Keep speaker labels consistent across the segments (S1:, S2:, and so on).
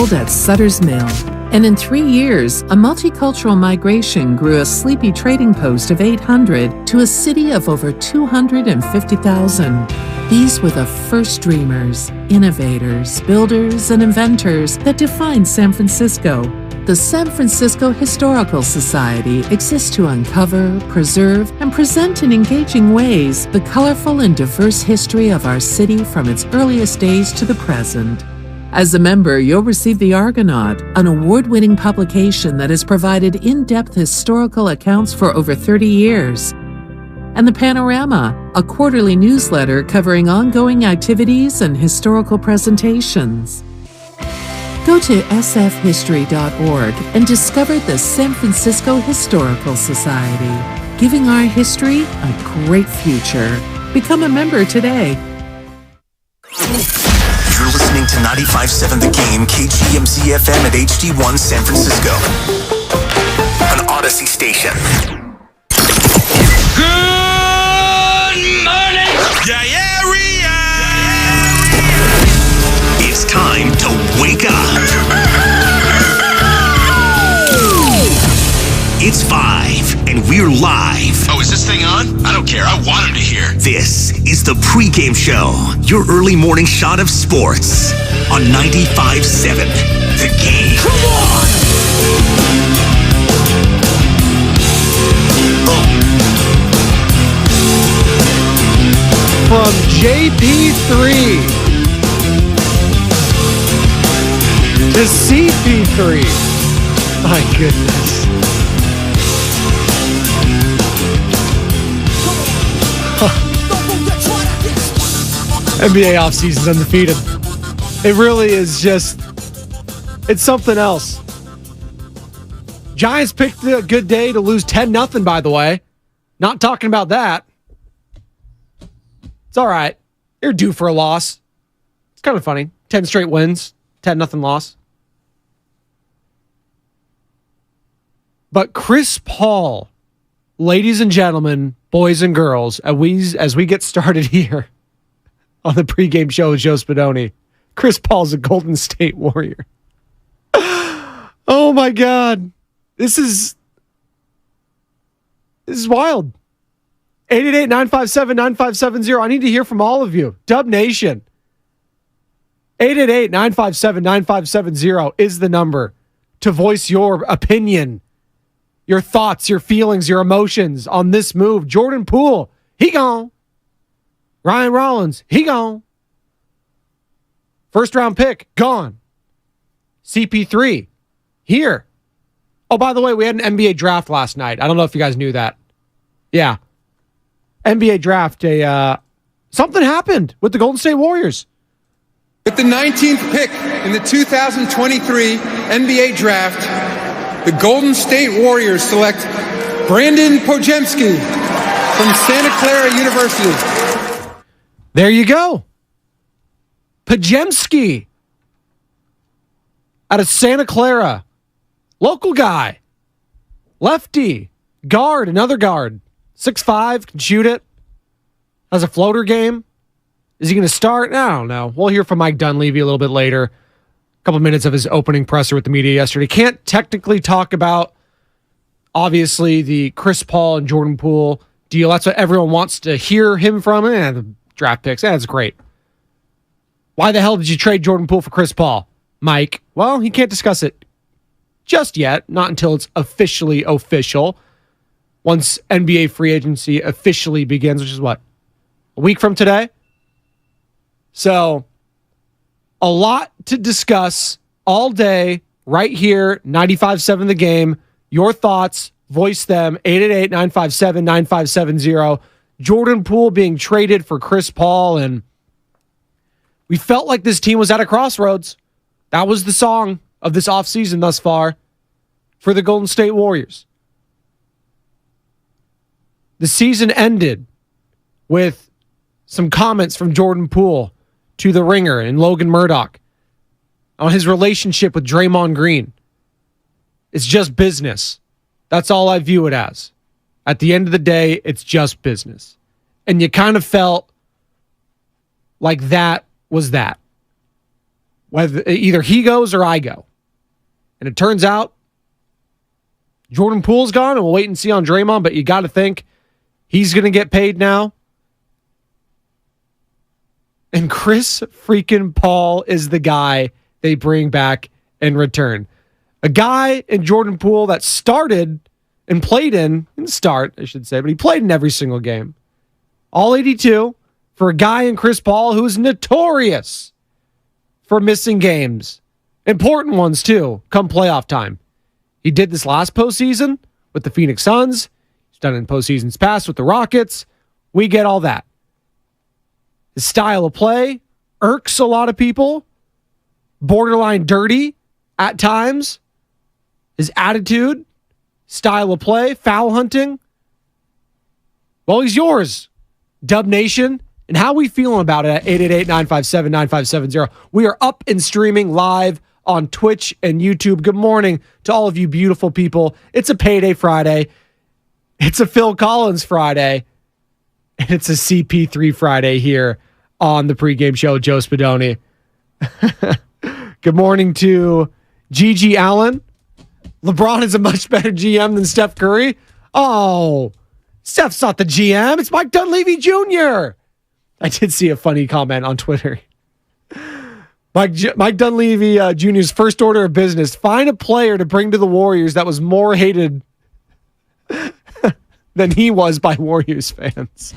S1: assembled at Sutter's Mill. And in 3 years, a multicultural migration grew a sleepy trading post of 800 to a city of over 250,000. These were the first dreamers, innovators, builders, and inventors that defined San Francisco. The San Francisco Historical Society exists to uncover, preserve, and present in engaging ways the colorful and diverse history of our city from its earliest days to the present. As a member, you'll receive the Argonaut, an award-winning publication that has provided in-depth historical accounts for over 30 years, and the Panorama, a quarterly newsletter covering ongoing activities and historical presentations. Go to sfhistory.org and discover the San Francisco Historical Society, giving our history a great future. Become a member today.
S2: You're listening to 95.7 The Game, KGMZ FM at HD1 San Francisco. An Odyssey station.
S3: Good morning, area.
S2: It's time to wake up. It's 5, and we're live.
S3: Oh, is this thing on? I don't care. I wanted to hear.
S2: This is the Pregame Show, your early morning shot of sports on 95.7 The Game.
S3: Come on!
S4: From JP3 to CP3. My goodness. NBA offseason's undefeated. It really is just, it's something else. Giants picked a good day to lose 10-0, by the way. Not talking about that. It's all right. You're due for a loss. It's kind of funny. 10 straight wins, 10-0 loss. But Chris Paul, ladies and gentlemen, boys and girls, as we get started here on the pregame show with Joe Spadoni, Chris Paul's a Golden State Warrior. Oh my God. This is wild. 888-957-9570. I need to hear from all of you. Dub Nation. 888-957-9570 is the number to voice your opinion, your thoughts, your feelings, your emotions on this move. Jordan Poole, he gone. Ryan Rollins, he gone. First round pick, gone. CP3, here. Oh, by the way, we had an NBA draft last night. I don't know if you guys knew that. Yeah. NBA draft, something happened with the Golden State Warriors.
S5: With the 19th pick in the 2023 NBA draft, the Golden State Warriors select Brandon Pojemski from Santa Clara University.
S4: There you go. Pojemski out of Santa Clara. Local guy. Lefty. Guard, another guard. 6'5", can shoot it. Has a floater game. Is he going to start? I don't know. We'll hear from Mike Dunleavy a little bit later. A couple minutes of his opening presser with the media yesterday. Can't technically talk about, obviously, the Chris Paul and Jordan Poole deal. That's what everyone wants to hear him from. The draft picks. That's great. Why the hell did you trade Jordan Poole for Chris Paul, Mike? Well, he can't discuss it just yet. Not until it's officially official. Once NBA free agency officially begins, which is what? A week from today? So, a lot to discuss all day, right here, 95.7 The Game. Your thoughts, voice them, 888-957-9570. Jordan Poole being traded for Chris Paul, and we felt like this team was at a crossroads. That was the song of this offseason thus far for the Golden State Warriors. The season ended with some comments from Jordan Poole to The Ringer and Logan Murdoch on his relationship with Draymond Green. It's just business. That's all I view it as. At the end of the day, it's just business. And you kind of felt like that was that. whether either he goes or I go. And it turns out Jordan Poole's gone, and we'll wait and see on Draymond, but you got to think he's going to get paid now. And Chris freaking Paul is the guy they bring back in return. A guy in Jordan Poole that started and played in start, I should say, but he played in every single game. All 82 for a guy in Chris Paul who's notorious for missing games. Important ones, too, come playoff time. He did this last postseason with the Phoenix Suns. He's done it in postseasons past with the Rockets. We get all that. His style of play irks a lot of people. Borderline dirty at times. His attitude, style of play, foul hunting. Well, he's yours, Dub Nation. And how we feeling about it at 888-957-9570. We are up and streaming live on Twitch and YouTube. Good morning to all of you beautiful people. It's a payday Friday. It's a Phil Collins Friday. And it's a CP3 Friday here on the pregame show. Joe Spadoni. Good morning to Gigi Allen. LeBron is a much better GM than Steph Curry. Oh, Steph's not the GM. It's Mike Dunleavy Jr. I did see a funny comment on Twitter. Mike Dunleavy Jr.'s first order of business: find a player to bring to the Warriors that was more hated than he was by Warriors fans.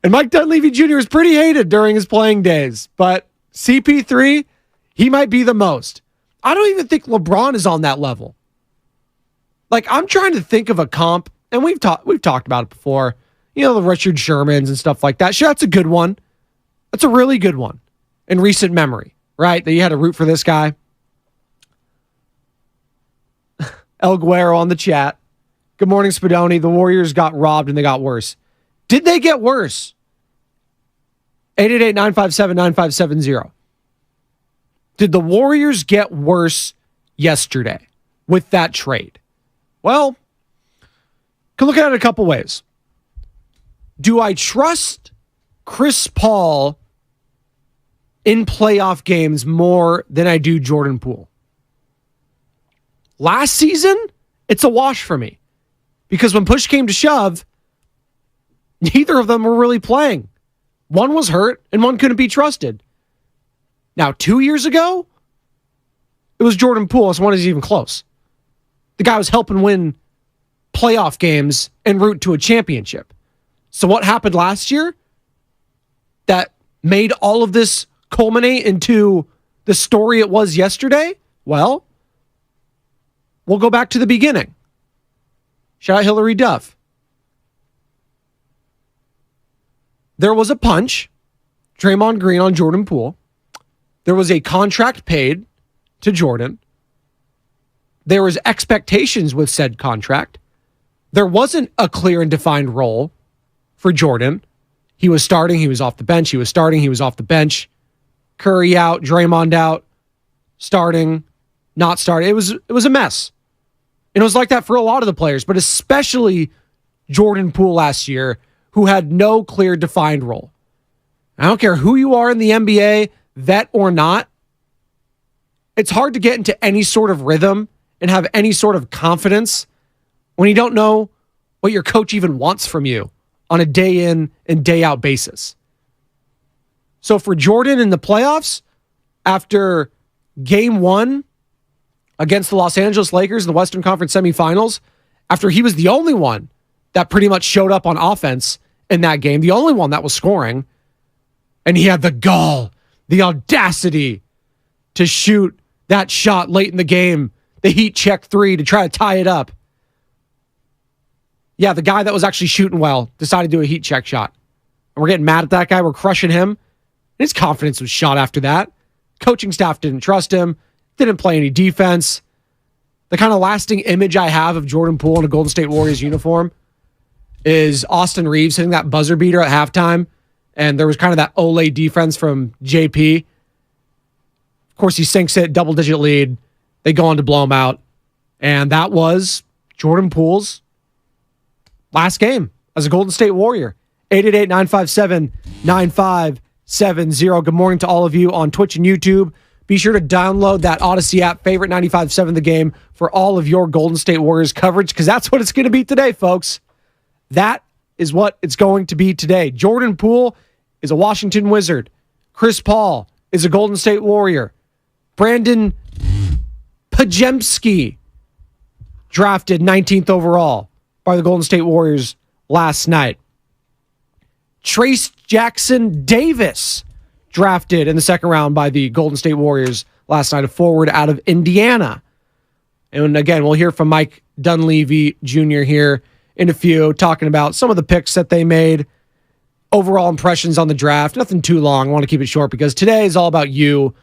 S4: And Mike Dunleavy Jr. is pretty hated during his playing days, but CP3, he might be the most. I don't even think LeBron is on that level. Like, I'm trying to think of a comp, and we've talked about it before. You know, the Richard Shermans and stuff like that. Sure, that's a good one. That's a really good one in recent memory, right? That you had to root for this guy. El Guero on the chat. Good morning, Spadoni. The Warriors got robbed and they got worse. Did they get worse? 888-957-9570. Did the Warriors get worse yesterday with that trade? Well, can look at it a couple ways. Do I trust Chris Paul in playoff games more than I do Jordan Poole? Last season, it's a wash for me. Because when push came to shove, neither of them were really playing. One was hurt and one couldn't be trusted. Now, 2 years ago, it was Jordan Poole. So one is even close. The guy was helping win playoff games en route to a championship. So what happened last year that made all of this culminate into the story it was yesterday? Well, we'll go back to the beginning. Shout out Hillary Duff. There was a punch, Draymond Green on Jordan Poole. There was a contract paid to Jordan. There was expectations with said contract. There wasn't a clear and defined role for Jordan. He was starting, he was off the bench. He was starting, he was off the bench. Curry out, Draymond out, starting, not starting. It was a mess. And it was like that for a lot of the players, but especially Jordan Poole last year, who had no clear defined role. I don't care who you are in the NBA, vet or not. It's hard to get into any sort of rhythm and have any sort of confidence when you don't know what your coach even wants from you on a day in and day out basis. So for Jordan in the playoffs, after game 1 against the Los Angeles Lakers in the Western Conference semifinals, after he was the only one that pretty much showed up on offense in that game, the only one that was scoring, and he had the gall, the audacity to shoot that shot late in the game, the heat check 3 to try to tie it up. Yeah, the guy that was actually shooting well decided to do a heat check shot. And we're getting mad at that guy. We're crushing him. His confidence was shot after that. Coaching staff didn't trust him. Didn't play any defense. The kind of lasting image I have of Jordan Poole in a Golden State Warriors uniform is Austin Reeves hitting that buzzer beater at halftime. And there was kind of that Olay defense from JP. Of course, he sinks it, double-digit lead. They go on to blow him out. And that was Jordan Poole's last game as a Golden State Warrior. 888-957-9570. 9570. Good morning to all of you on Twitch and YouTube. Be sure to download that Odyssey app, favorite 95.7 The Game, for all of your Golden State Warriors coverage, because that's what it's going to be today, folks. That is what it's going to be today. Jordan Poole is a Washington Wizard. Chris Paul is a Golden State Warrior. Brandon Podziemski, drafted 19th overall by the Golden State Warriors last night. Trace Jackson Davis, drafted in the second round by the Golden State Warriors last night, a forward out of Indiana. And again, we'll hear from Mike Dunleavy Jr. here in a few, talking about some of the picks that they made, overall impressions on the draft. Nothing too long. I want to keep it short because today is all about you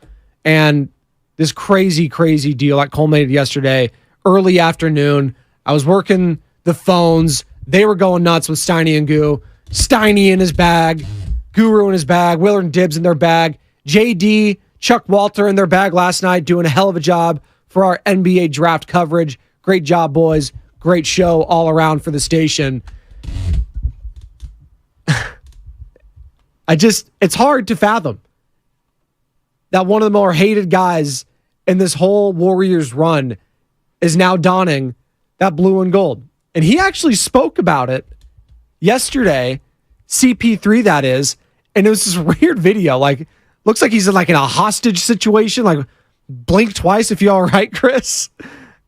S4: and this crazy, crazy deal that culminated yesterday, early afternoon. I was working the phones. They were going nuts with Steiny and Goo. Steiny in his bag, Guru in his bag, Willard and Dibbs in their bag, JD, Chuck Walter in their bag last night, doing a hell of a job for our NBA draft coverage. Great job, boys. Great show all around for the station. It's hard to fathom that one of the more hated guys in this whole Warriors run is now donning that blue and gold. And he actually spoke about it yesterday, CP3 that is, and it was this weird video. Like, looks like he's in a hostage situation. Like, blink twice if you're all right, Chris.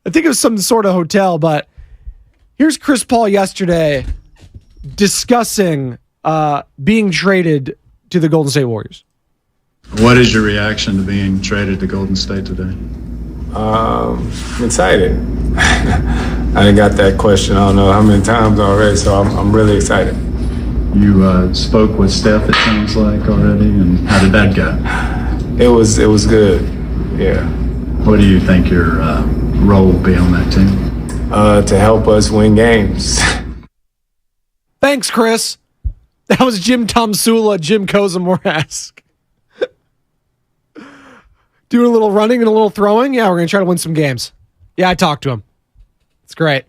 S4: I think it was some sort of hotel, but here's Chris Paul yesterday discussing being traded to the Golden State Warriors.
S6: What is your reaction to being traded to Golden State today?
S7: I'm excited. I done got that question I don't know how many times already, so I'm really excited.
S6: You spoke with Steph, it sounds like, already, and how did that go?
S7: It was good, yeah.
S6: What do you think your role will be on that team?
S7: To help us win games.
S4: Thanks, Chris. That was Jim Tomsula, Jim Kozamor-esque. Doing a little running and a little throwing. Yeah, we're going to try to win some games. Yeah, I talked to him. It's great.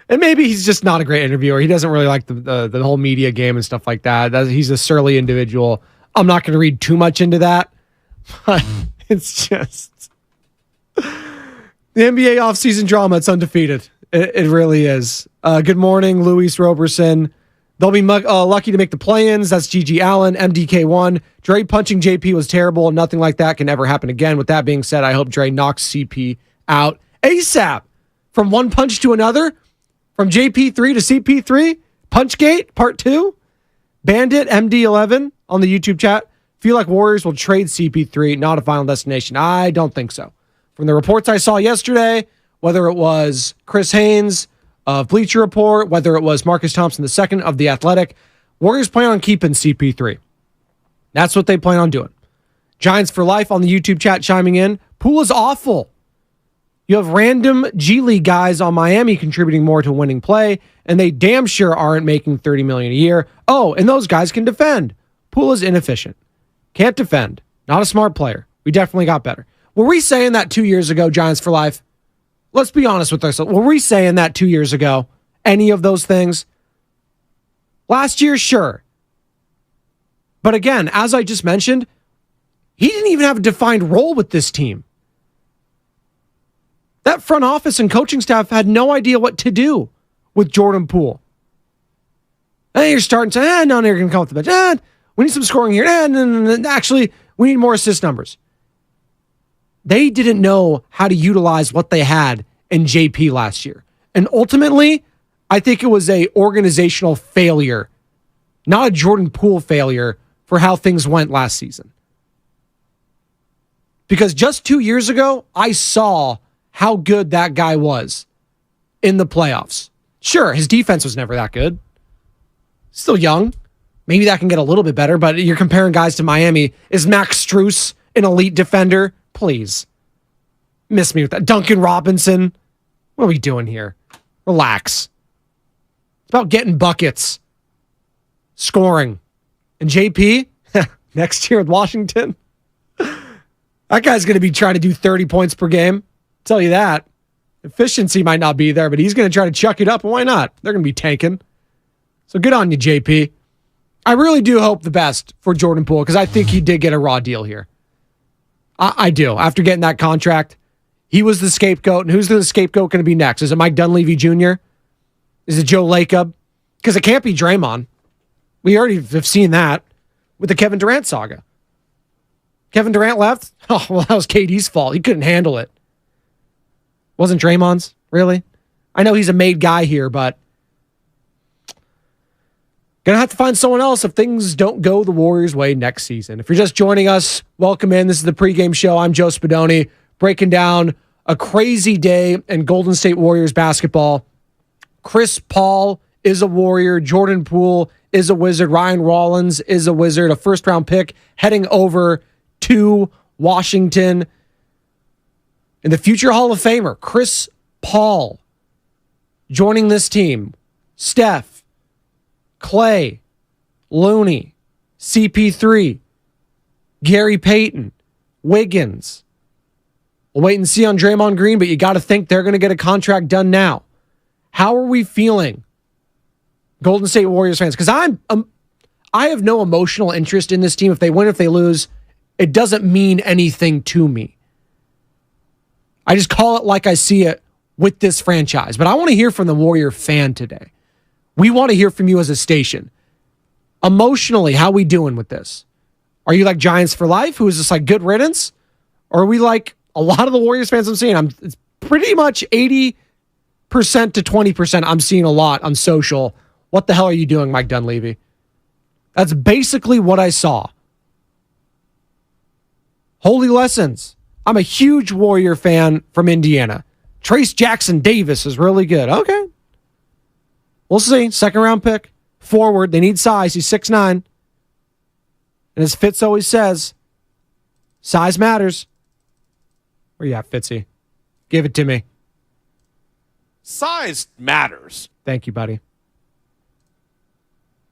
S4: And maybe he's just not a great interviewer. He doesn't really like the whole media game and stuff like that. He's a surly individual. I'm not going to read too much into that. But it's just... the NBA offseason drama, it's undefeated. It really is. Good morning, Luis Roberson. They'll be lucky to make the play-ins. That's Gigi Allen, MDK1. Dre punching JP was terrible, and nothing like that can ever happen again. With that being said, I hope Dre knocks CP out ASAP. From one punch to another, from JP3 to CP3, Punchgate, part 2. Bandit, MD11 on the YouTube chat. Feel like Warriors will trade CP3, not a final destination. I don't think so. From the reports I saw yesterday, whether it was Chris Haynes of Bleacher Report, whether it was Marcus Thompson II of The Athletic, Warriors plan on keeping CP3. That's what they plan on doing. Giants for Life on the YouTube chat chiming in. Poole is awful. You have random G League guys on Miami contributing more to winning play, and they damn sure aren't making $30 million a year. Oh, and those guys can defend. Poole is inefficient. Can't defend. Not a smart player. We definitely got better. Were we saying that 2 years ago, Giants for Life? Let's be honest with ourselves. Were we saying that 2 years ago? Any of those things? Last year, sure. But again, as I just mentioned, he didn't even have a defined role with this team. That front office and coaching staff had no idea what to do with Jordan Poole. And you're starting to say, no, you're going to come off the bench. We need some scoring here. Actually, we need more assist numbers. They didn't know how to utilize what they had in JP last year. And ultimately, I think it was a organizational failure, not a Jordan Poole failure for how things went last season. Because just 2 years ago, I saw how good that guy was in the playoffs. Sure, his defense was never that good. Still young. Maybe that can get a little bit better, but you're comparing guys to Miami. Is Max Strus an elite defender? Please. Miss me with that. Duncan Robinson. What are we doing here? Relax. It's about getting buckets. Scoring. And JP, next year with Washington, that guy's going to be trying to do 30 points per game. Tell you that. Efficiency might not be there, but he's going to try to chuck it up, and why not? They're going to be tanking. So good on you, JP. I really do hope the best for Jordan Poole because I think he did get a raw deal here. I do. After getting that contract, he was the scapegoat. And who's the scapegoat going to be next? Is it Mike Dunleavy Jr.? Is it Joe Lacob? Because it can't be Draymond. We already have seen that with the Kevin Durant saga. Kevin Durant left? Oh, well, that was KD's fault. He couldn't handle it. Wasn't Draymond's? Really? I know he's a made guy here, but gonna have to find someone else if things don't go the Warriors' way next season. If you're just joining us, welcome in. This is the pregame show. I'm Joe Spadoni, breaking down a crazy day in Golden State Warriors basketball. Chris Paul is a Warrior. Jordan Poole is a Wizard. Ryan Rollins is a Wizard. A first-round pick heading over to Washington. And the future Hall of Famer, Chris Paul, joining this team. Steph, Clay, Looney, CP3, Gary Payton, Wiggins. We'll wait and see on Draymond Green, but you got to think they're going to get a contract done now. How are we feeling, Golden State Warriors fans? Because I have no emotional interest in this team. If they win, if they lose, it doesn't mean anything to me. I just call it like I see it with this franchise. But I want to hear from the Warrior fan today. We want to hear from you as a station. Emotionally, how we doing with this? Are you like Giants for life? Who is this like good riddance? Or are we like a lot of the Warriors fans I'm seeing? It's pretty much 80% to 20% I'm seeing a lot on social. What the hell are you doing, Mike Dunleavy? That's basically what I saw. Holy lessons. I'm a huge Warrior fan from Indiana. Trace Jackson Davis is really good. Okay. We'll see. Second round pick. Forward. They need size. He's 6'9". And as Fitz always says, size matters. Where you at, Fitzy? Give it to me.
S8: Size matters.
S4: Thank you, buddy.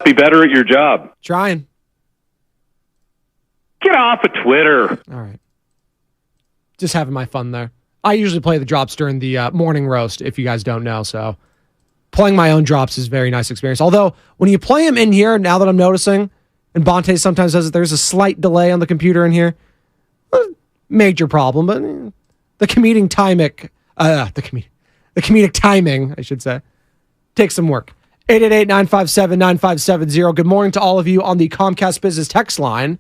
S9: Be better at your job.
S4: Trying.
S9: Get off of Twitter.
S4: All right. Just having my fun there. I usually play the drops during the morning roast, if you guys don't know, so playing my own drops is a very nice experience. Although, when you play them in here, now that I'm noticing, and Bonte sometimes says that there's a slight delay on the computer in here. Major problem, but the comedic timing, I should say, takes some work. 888-957-9570. Good morning to all of you on the Comcast Business text line.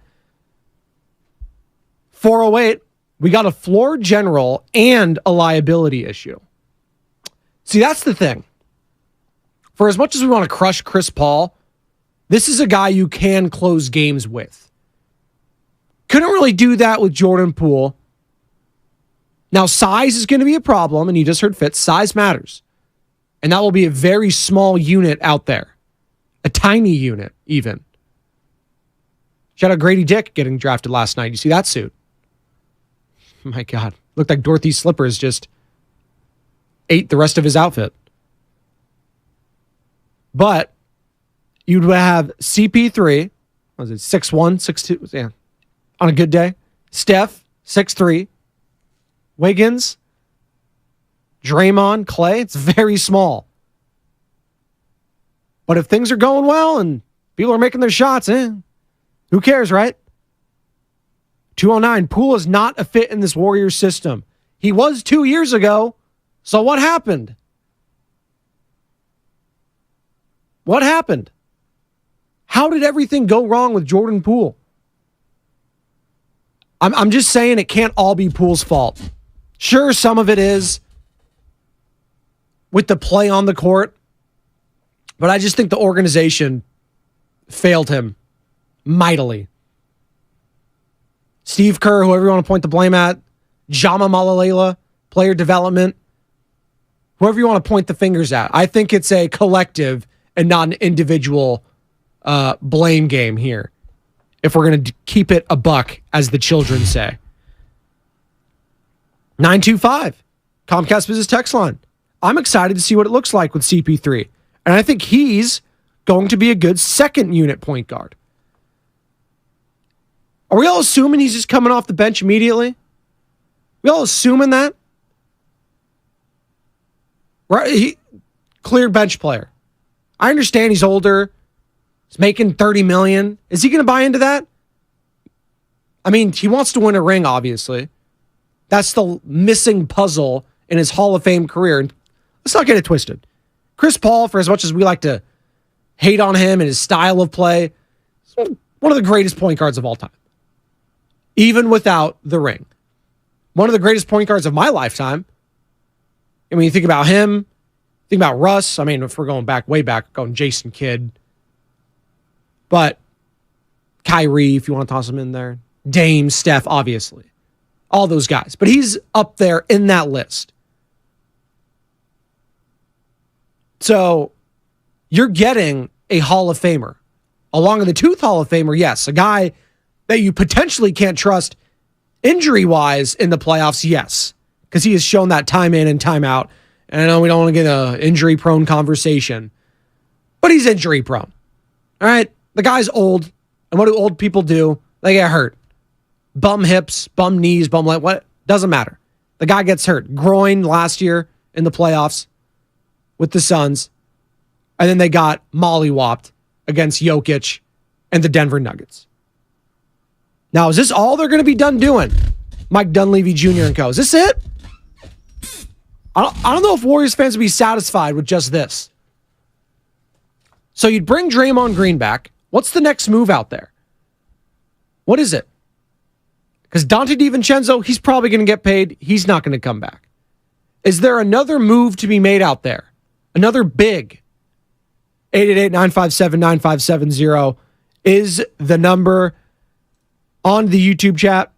S4: 408, we got a floor general and a liability issue. See, that's the thing. For as much as we want to crush Chris Paul, this is a guy you can close games with. Couldn't really do that with Jordan Poole. Now, size is going to be a problem, and you just heard Fitz. Size matters. And that will be a very small unit out there. A tiny unit, even. Shout out Grady Dick getting drafted last night. You see that suit? My God. Looked like Dorothy's slippers just ate the rest of his outfit. But you'd have CP3, what was it, 6'1", 6'2", yeah, on a good day. Steph, 6'3". Wiggins, Draymond, Clay, it's very small. But if things are going well and people are making their shots, who cares, right? 209, Poole is not a fit in this Warriors system. He was 2 years ago, so what happened? What happened? How did everything go wrong with Jordan Poole? I'm just saying it can't all be Poole's fault. Sure, some of it is with the play on the court, but I just think the organization failed him mightily. Steve Kerr, whoever you want to point the blame at, Jama Malalela, player development, whoever you want to point the fingers at. I think it's a collective and not an individual blame game here, if we're going to keep it a buck, as the children say. 925, Comcast Business text line. I'm excited to see what it looks like with CP3. And I think he's going to be a good second unit point guard. Are we all assuming he's just coming off the bench immediately? We all assuming that? Right? Clear bench player. I understand he's older. He's making $30 million. Is he going to buy into that? I mean, he wants to win a ring, obviously. That's the missing puzzle in his Hall of Fame career. And let's not get it twisted. Chris Paul, for as much as we like to hate on him and his style of play, is one of the greatest point guards of all time. Even without the ring. One of the greatest point guards of my lifetime. And when you think about him, think about Russ. I mean, if we're going back, way back, going Jason Kidd. But Kyrie, if you want to toss him in there. Dame, Steph, obviously. All those guys. But he's up there in that list. So you're getting a Hall of Famer. Along with the tooth Hall of Famer, yes. A guy that you potentially can't trust injury-wise in the playoffs, yes. Because he has shown that time in and time out. And I know we don't want to get an injury-prone conversation. But he's injury-prone. All right? The guy's old. And what do old people do? They get hurt. Bum hips, bum knees, bum leg. What? Doesn't matter. The guy gets hurt. Groin last year in the playoffs with the Suns. And then they got mollywopped against Jokic and the Denver Nuggets. Now, is this all they're going to be done doing? Mike Dunleavy Jr. and co. Is this it? I don't know if Warriors fans would be satisfied with just this. So you'd bring Draymond Green back. What's the next move out there? What is it? Because Dante DiVincenzo, he's probably going to get paid. He's not going to come back. Is there another move to be made out there? Another big? 888-957-9570 is the number on the YouTube chat.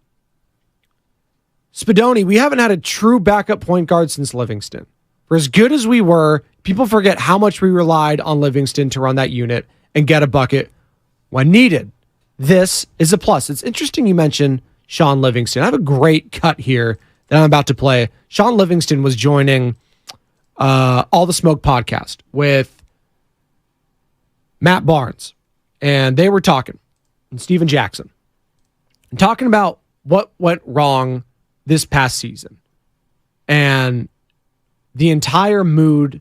S4: Spadoni, we haven't had a true backup point guard since Livingston. For as good as we were, people forget how much we relied on Livingston to run that unit and get a bucket when needed. This is a plus. It's interesting you mentioned Sean Livingston. I have a great cut here that I'm about to play. Sean Livingston was joining All the Smoke podcast with Matt Barnes, and they were talking, and Steven Jackson, and talking about what went wrong this past season and the entire mood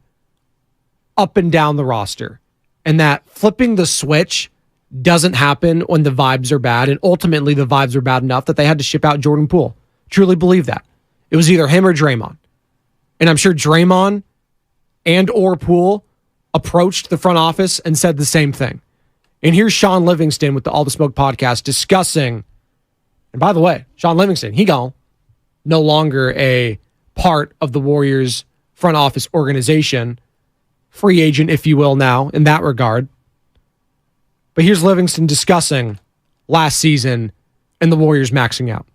S4: up and down the roster, and that flipping the switch doesn't happen when the vibes are bad, and ultimately the vibes were bad enough that they had to ship out Jordan Poole. Truly believe that. It was either him or Draymond. And I'm sure Draymond and or Poole approached the front office and said the same thing. And here's Sean Livingston with the All the Smoke podcast discussing, and by the way, Sean Livingston, he gone. No longer a part of the Warriors front office organization. Free agent, if you will, now in that regard. But here's Livingston discussing last season and the Warriors maxing out.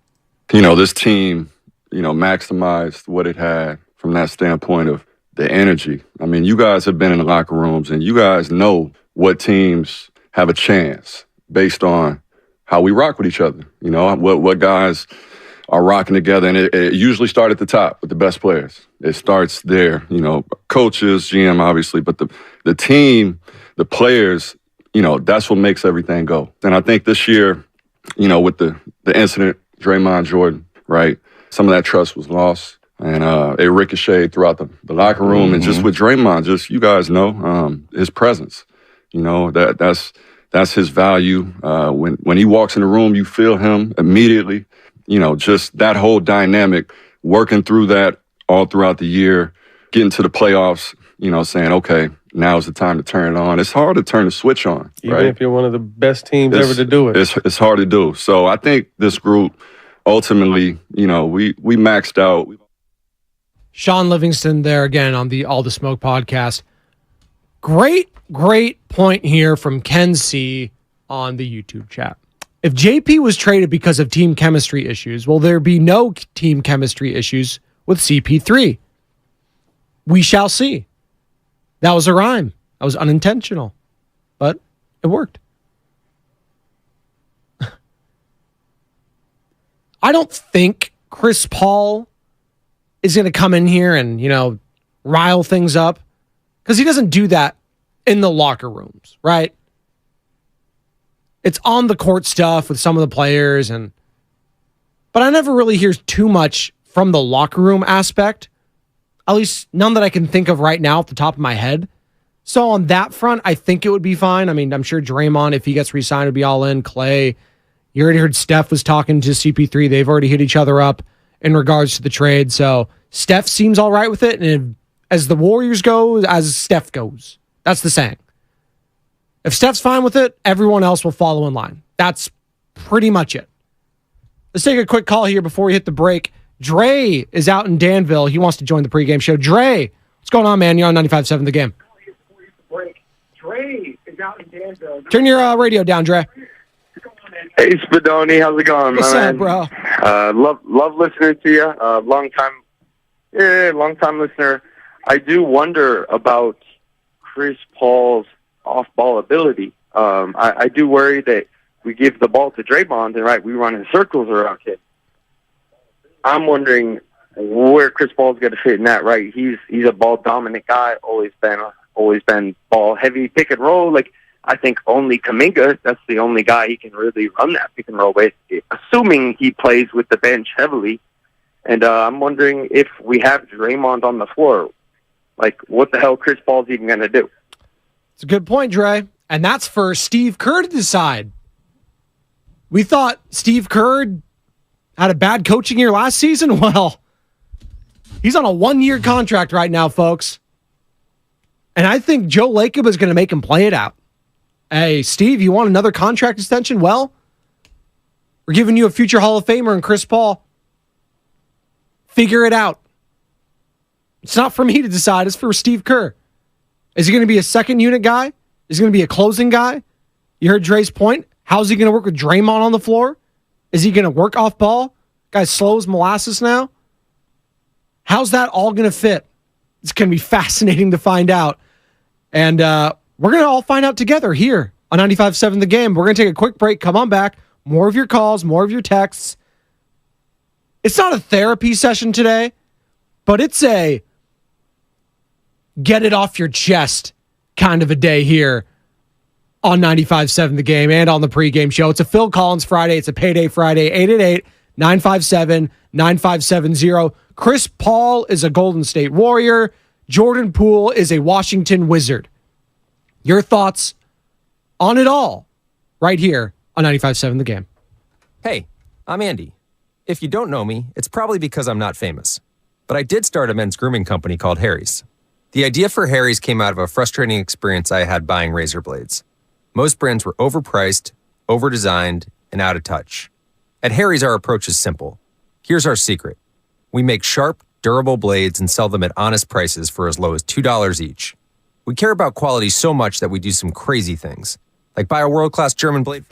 S8: You know, this team, maximized what it had from that standpoint of the energy. I mean, you guys have been in the locker rooms and you guys know what teams have a chance based on how we rock with each other. You know, what guys are rocking together. And it usually starts at the top with the best players. It starts there, coaches, GM, obviously, but the team, the players, that's what makes everything go. And I think this year, with the incident, Draymond, Jordan, right, some of that trust was lost. And it ricocheted throughout the locker room. Mm-hmm. And just with Draymond, you guys know his presence. That's his value. When he walks in the room, you feel him immediately. Just that whole dynamic, working through that all throughout the year, getting to the playoffs, saying, okay, now's the time to turn it on. It's hard to turn the switch on,
S10: even
S8: right?
S10: If you're one of the best teams ever to do it.
S8: It's hard to do. So I think this group, ultimately, we maxed out.
S4: Sean Livingston there again on the All the Smoke podcast. Great point here from Ken C on the YouTube chat. If JP was traded because of team chemistry issues, will there be no team chemistry issues with CP3? We shall see. That was a rhyme. That was unintentional, but it worked. I don't think Chris Paul is going to come in here and, rile things up, because he doesn't do that in the locker rooms, right? It's on the court stuff with some of the players, but I never really hear too much from the locker room aspect, at least none that I can think of right now off the top of my head. So on that front, I think it would be fine. I mean, I'm sure Draymond, if he gets re-signed, would be all in. Clay, you already heard Steph was talking to CP3. They've already hit each other up in regards to the trade. So Steph seems all right with it. And as the Warriors go, as Steph goes. That's the saying. If Steph's fine with it, everyone else will follow in line. That's pretty much it. Let's take a quick call here before we hit the break. Dre is out in Danville. He wants to join the pregame show. Dre, what's going on, man? You're on 95.7 The Game.
S11: Dre is out in Danville.
S4: Turn your radio down, Dre.
S11: Hey, Spadoni. How's it going,
S4: What's
S11: my
S4: up,
S11: man?
S4: bro?
S11: Love listening to you. Long time listener. I do wonder about Chris Paul's off-ball ability. I do worry that we give the ball to Draymond, and right, we run in circles around him. I'm wondering where Chris Paul's going to fit in that. Right, he's a ball-dominant guy. Always been ball-heavy, pick and roll. Like, I think only Kuminga, that's the only guy he can really run that pick and roll with, assuming he plays with the bench heavily. And I'm wondering if we have Draymond on the floor, like, what the hell Chris Paul's even going to do?
S4: It's a good point, Dre. And that's for Steve Kerr to decide. We thought Steve Kerr had a bad coaching year last season. Well, he's on a 1-year contract right now, folks. And I think Joe Lacob is going to make him play it out. Hey, Steve, you want another contract extension? Well, we're giving you a future Hall of Famer and Chris Paul. Figure it out. It's not for me to decide. It's for Steve Kerr. Is he going to be a second unit guy? Is he going to be a closing guy? You heard Dre's point. How's he going to work with Draymond on the floor? Is he going to work off ball? Guy's slow as molasses now. How's that all going to fit? It's going to be fascinating to find out. And we're going to all find out together here on 95.7 The Game. We're going to take a quick break. Come on back. More of your calls, more of your texts. It's not a therapy session today, but it's a get it off your chest kind of a day here on 95.7 The Game and on the pregame show. It's a Phil Collins Friday. It's a payday Friday. 888-957-9570. Chris Paul is a Golden State Warrior. Jordan Poole is a Washington Wizard. Your thoughts on it all right here on 95.7 The Game.
S12: Hey, I'm Andy. If you don't know me, it's probably because I'm not famous. But I did start a men's grooming company called Harry's. The idea for Harry's came out of a frustrating experience I had buying razor blades. Most brands were overpriced, overdesigned, and out of touch. At Harry's, our approach is simple. Here's our secret. We make sharp, durable blades and sell them at honest prices for as low as $2 each. We care about quality so much that we do some crazy things, like buy a world-class German blade.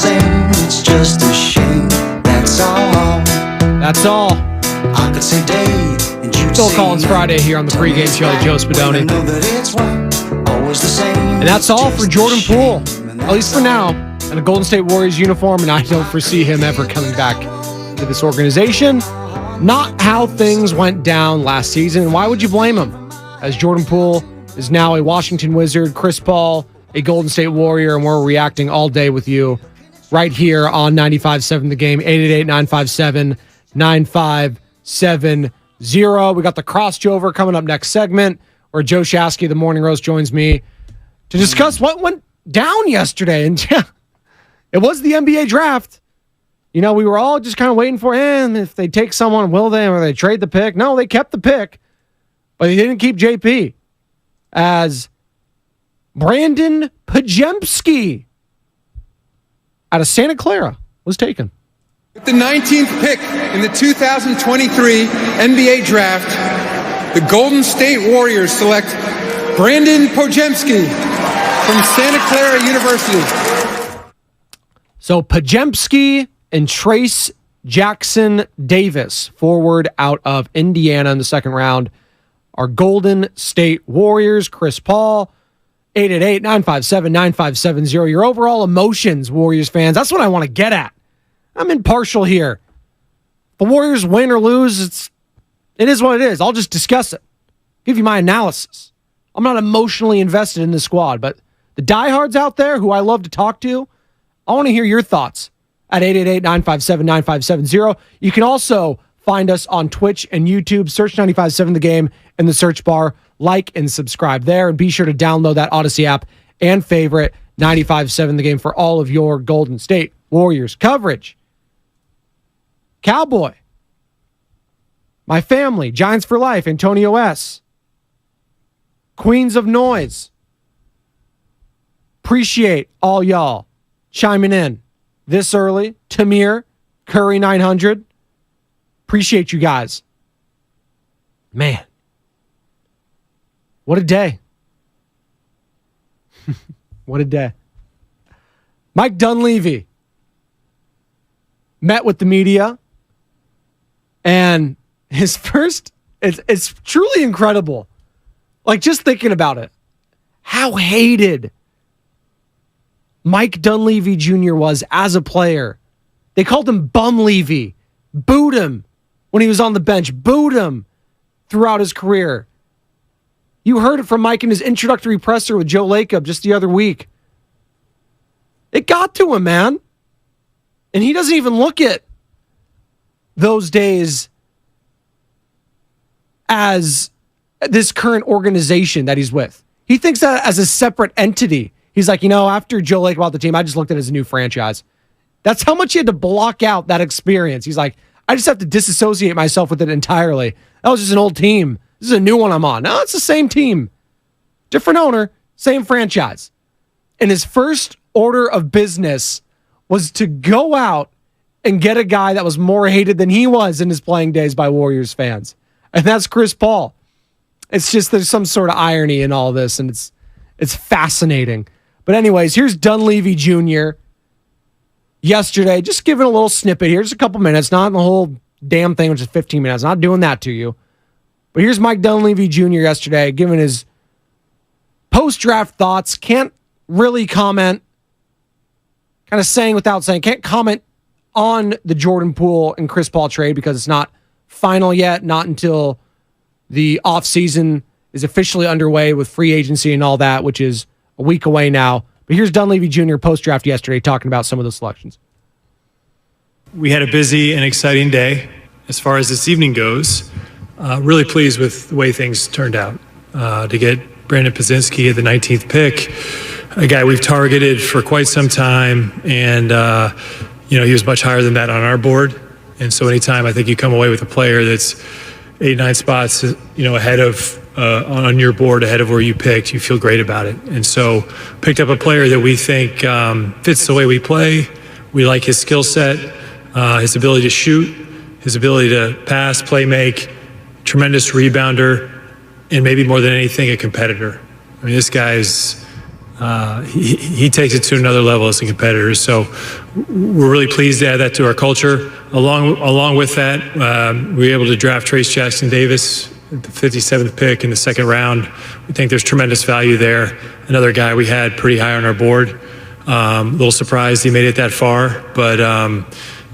S13: same. It's just a shame. That's all.
S4: That's all.
S13: I could say day and you'd
S4: Phil
S13: say
S4: Collins
S13: night.
S4: Friday here on the pregame show with Joe Spadoni.
S13: Know that it's right, always the same.
S4: And that's all for Jordan Poole, at least for now, in a Golden State Warriors uniform, and I don't foresee him ever coming back to this organization. Not how things went down last season, and why would you blame him? As Jordan Poole is now a Washington Wizard, Chris Paul, a Golden State Warrior, and we're reacting all day with you right here on 95.7 The Game, 888-957-9570. We got the crossover coming up next segment, where Joe Shasky, the Morning Roast, joins me to discuss what went down yesterday. And yeah, it was the NBA draft. You know, we were all just kind of waiting for, if they take someone, will they, or they trade the pick? No, they kept the pick, but they didn't keep JP, as Brandon Podziemski out of Santa Clara was taken.
S5: With the 19th pick in the 2023 NBA draft, the Golden State Warriors select Brandon Podziemski from Santa Clara University.
S4: So Podziemski and Trace Jackson Davis, forward out of Indiana in the second round, are Golden State Warriors. Chris Paul, 888-957-9570. Your overall emotions, Warriors fans. That's what I want to get at. I'm impartial here. The Warriors win or lose, it is what it is. I'll just discuss it. Give you my analysis. I'm not emotionally invested in this squad, but the diehards out there who I love to talk to, I want to hear your thoughts at 888-957-9570. You can also find us on Twitch and YouTube. Search 95.7 The Game in the search bar. Like and subscribe there. And be sure to download that Odyssey app and favorite 95.7 The Game for all of your Golden State Warriors coverage. Cowboy. My family. Giants for life. Antonio S. Queens of Noise. Appreciate all y'all chiming in this early. Tamir, Curry 900. Appreciate you guys. Man. What a day. What a day. Mike Dunleavy met with the media, and his first, it's truly incredible. Like, just thinking about it, how hated Mike Dunleavy Jr. was as a player. They called him Bum Levy, booed him when he was on the bench, booed him throughout his career. You heard it from Mike in his introductory presser with Joe Lacob just the other week. It got to him, man. And he doesn't even look at those days as this current organization that he's with. He thinks that as a separate entity. He's like, after Joe Lacob bought the team, I just looked at it as a new franchise. That's how much he had to block out that experience. He's like, I just have to disassociate myself with it entirely. That was just an old team. This is a new one I'm on. No, it's the same team. Different owner, same franchise. And his first order of business was to go out and get a guy that was more hated than he was in his playing days by Warriors fans. And that's Chris Paul. It's just there's some sort of irony in all this, and it's fascinating. But anyways, here's Dunleavy Jr. yesterday. Just giving a little snippet here, just a couple minutes, not the whole damn thing, which is 15 minutes. Not doing that to you. But here's Mike Dunleavy Jr. yesterday giving his post-draft thoughts. Can't really comment. Kind of saying without saying. Can't comment on the Jordan Poole and Chris Paul trade because it's not final yet. Not until the offseason is officially underway with free agency and all that, which is a week away now. But here's Dunleavy Jr. post-draft yesterday talking about some of the selections.
S14: We had a busy and exciting day as far as this evening goes. Really pleased with the way things turned out. To get Brandon Podziemski at the 19th pick, a guy we've targeted for quite some time, and he was much higher than that on our board. And so anytime I think you come away with a player that's 8-9 spots, ahead of on your board, ahead of where you picked, you feel great about it. And so picked up a player that we think fits the way we play. We like his skill set, his ability to shoot, his ability to pass, play, make. Tremendous rebounder, and maybe more than anything, a competitor. I mean, this guy's he takes it to another level as a competitor. So we're really pleased to add that to our culture. Along with that, we were able to draft Trace Jackson Davis at the 57th pick in the second round. We think there's tremendous value there. Another guy we had pretty high on our board. A little surprised he made it that far, but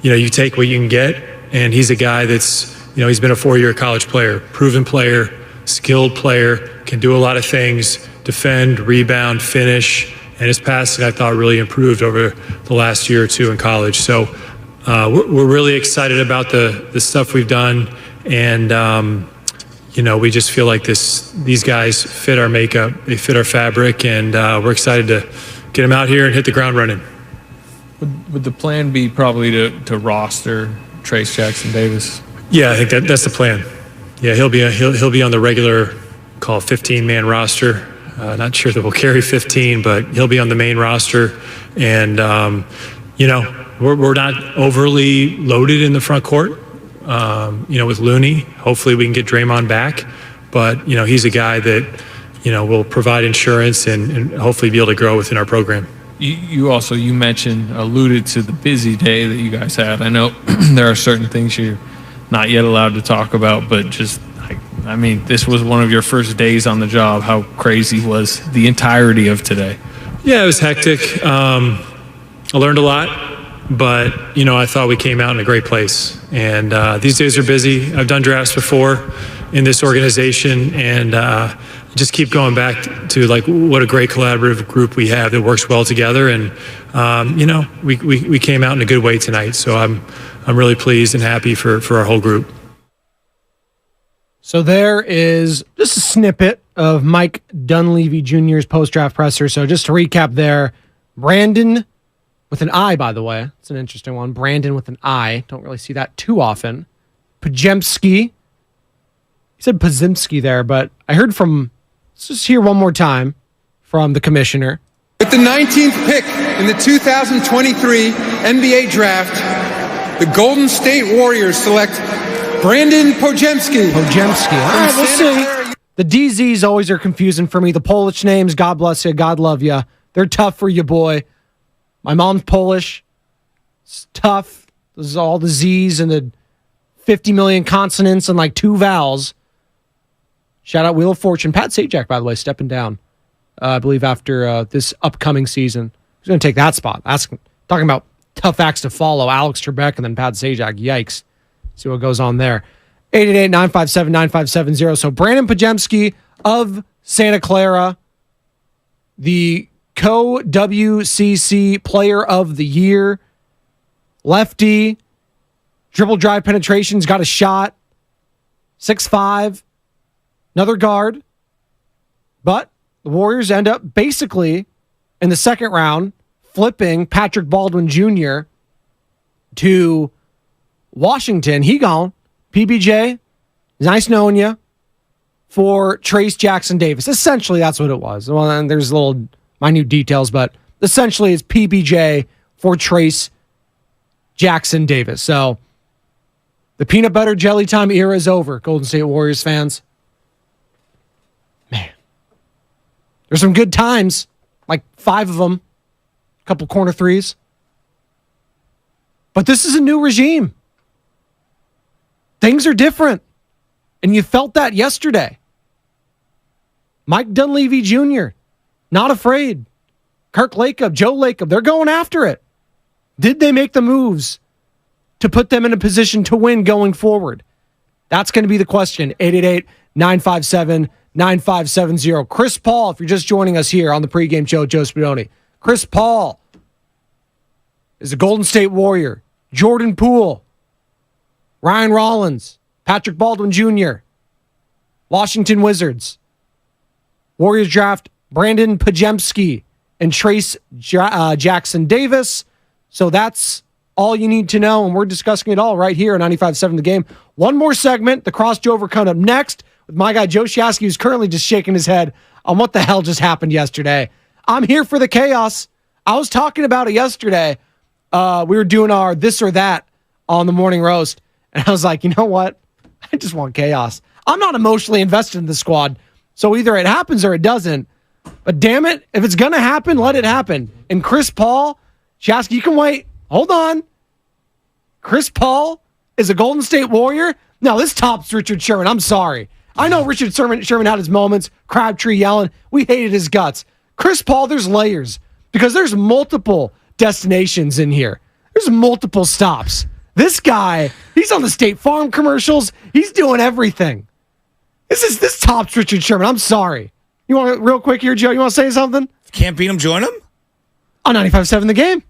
S14: you take what you can get, and he's a guy that's, he's been a 4-year college player, proven player, skilled player, can do a lot of things, defend, rebound, finish, and his passing, I thought, really improved over the last year or two in college. So we're really excited about the stuff we've done, and we just feel like these guys fit our makeup, they fit our fabric, and we're excited to get them out here and hit the ground running.
S15: Would the plan be probably to roster Trace Jackson Davis?
S14: Yeah, I think that's the plan. Yeah, he'll be on the regular, call 15-man roster. Not sure that we'll carry 15, but he'll be on the main roster. And we're not overly loaded in the front court. With Looney, hopefully we can get Draymond back. But he's a guy that will provide insurance and hopefully be able to grow within our program.
S15: You alluded to the busy day that you guys had. I know there are certain things you're not yet allowed to talk about, but this was one of your first days on the job. How crazy was the entirety of today?
S14: Yeah, it was hectic. I learned a lot, but I thought we came out in a great place. And these days are busy. I've done drafts before in this organization, and just keep going back to what a great collaborative group we have that works well together. And we came out in a good way tonight. So I'm really pleased and happy for our whole group.
S4: So there is just a snippet of Mike Dunleavy Jr.'s post-draft presser. So just to recap there, Brandon with an I, by the way. It's an interesting one. Brandon with an I. Don't really see that too often. Podziemski. He said Podziemski there, but I heard from, let's just hear one more time from the commissioner.
S5: With the 19th pick in the 2023 NBA Draft, the Golden State Warriors select Brandon Podziemski.
S4: All right, we'll see. The DZs always are confusing for me. The Polish names, God bless you, God love you. They're tough for you, boy. My mom's Polish. It's tough. This is all the Z's and the 50 million consonants and 2 vowels. Shout out Wheel of Fortune. Pat Sajak, by the way, stepping down, I believe, after this upcoming season. He's going to take that spot. Talking about tough acts to follow. Alex Trebek and then Pat Sajak. Yikes. See what goes on there. 888-957-9570. So Brandon Podziemski of Santa Clara, the co-WCC Player of the Year, lefty, dribble drive penetrations, got a shot, 6'5", another guard. But the Warriors end up basically in the second round flipping Patrick Baldwin Jr. to Washington. He gone. PBJ, nice knowing you, for Trace Jackson Davis. Essentially, that's what it was. Well, and there's little minute details, but essentially it's PBJ for Trace Jackson Davis. So the peanut butter jelly time era is over, Golden State Warriors fans. Man, there's some good times, 5 of them, a couple corner threes. But this is a new regime. Things are different. And you felt that yesterday. Mike Dunleavy Jr., not afraid. Kirk Lacob, Joe Lacob, they're going after it. Did they make the moves to put them in a position to win going forward? That's going to be the question. 888-957-9570. Chris Paul, if you're just joining us here on the pregame show, Joe Spadoni. Chris Paul is a Golden State Warrior. Jordan Poole, Ryan Rollins, Patrick Baldwin Jr., Washington Wizards. Warriors draft Brandon Podziemski and Trace Jackson Davis. So that's all you need to know, and we're discussing it all right here on 95.7 The Game. One more segment, the Cross Jover coming up next with my guy Joe Shasky, who's currently just shaking his head on what the hell just happened yesterday. I'm here for the chaos. I was talking about it yesterday. We were doing our this or that on the morning roast, and I was like, you know what? I just want chaos. I'm not emotionally invested in the squad, so either it happens or it doesn't. But damn it, if it's going to happen, let it happen. And Chris Paul, Shasky, you can wait. Hold on. Chris Paul is a Golden State Warrior? No, this tops Richard Sherman. I'm sorry. I know Richard Sherman had his moments, Crabtree yelling. We hated his guts. Chris Paul, there's layers because there's multiple destinations in here. There's multiple stops. This guy, he's on the State Farm commercials. He's doing everything. This tops Richard Sherman. I'm sorry. You want to, real quick here, Joe, you want to say something?
S16: Can't beat him, join him?
S4: On 95.7 The Game.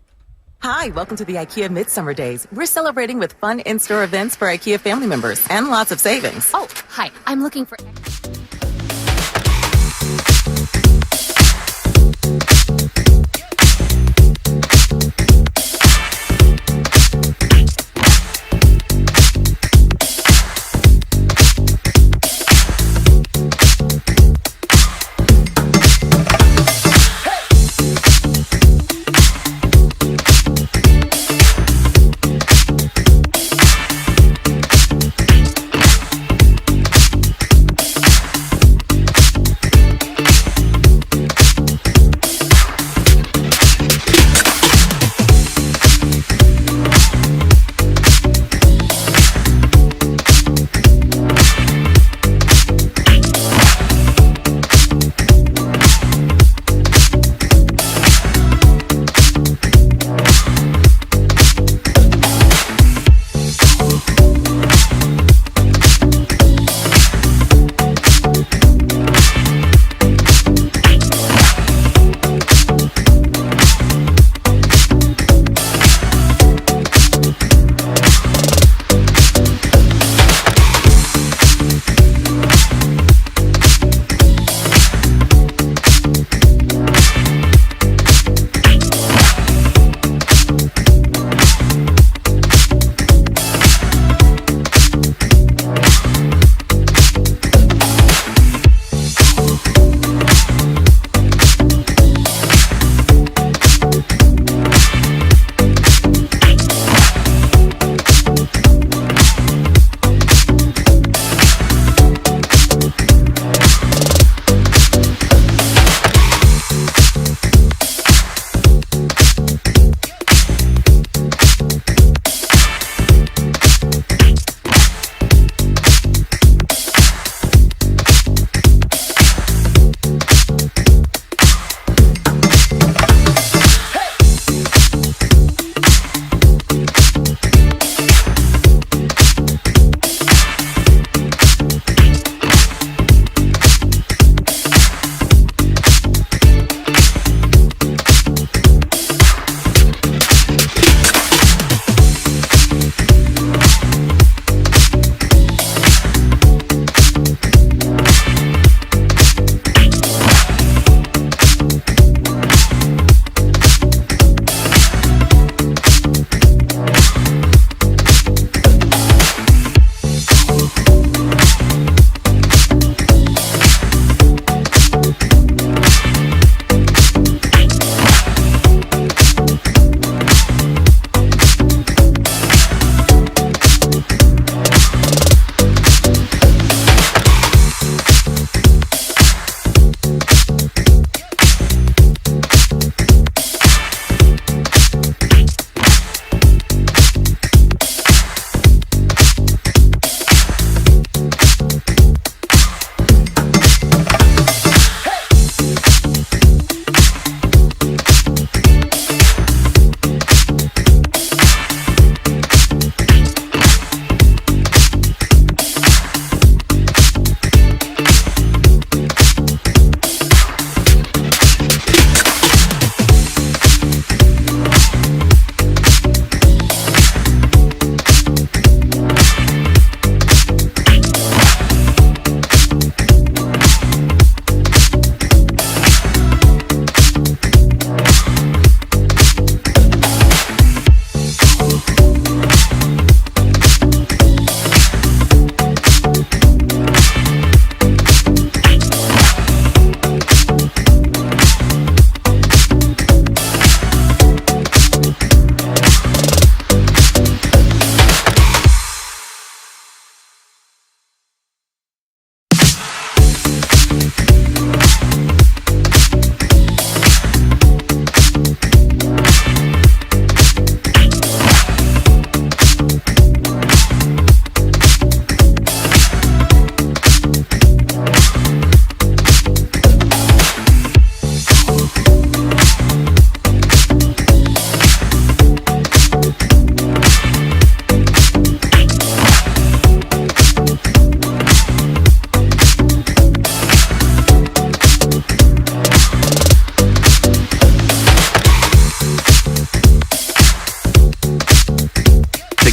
S17: Hi, welcome to the IKEA Midsummer Days. We're celebrating with fun in-store events for IKEA family members and lots of savings.
S18: Oh, hi. I'm looking for...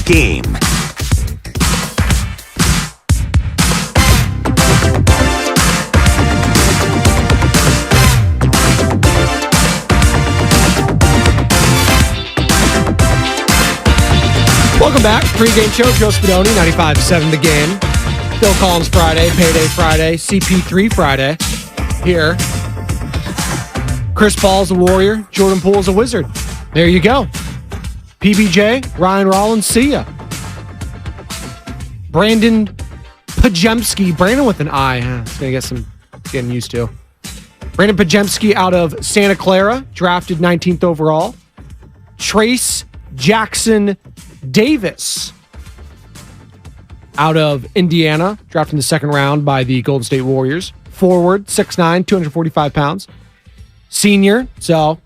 S2: Game.
S4: Welcome back. Pregame show, Joe Spadoni, 95.7 The Game. Phil Collins Friday, Payday Friday, CP3 Friday. Here. Chris Paul's a Warrior. Jordan Poole's a Wizard. There you go. PBJ, Ryan Rollins, see ya. Brandon Pajemski, Brandon with an I. It's going to get some getting used to. Brandon Pajemski out of Santa Clara, drafted 19th overall. Trace Jackson Davis out of Indiana, drafted in the second round by the Golden State Warriors. Forward, 6'9", 245 pounds. Senior, so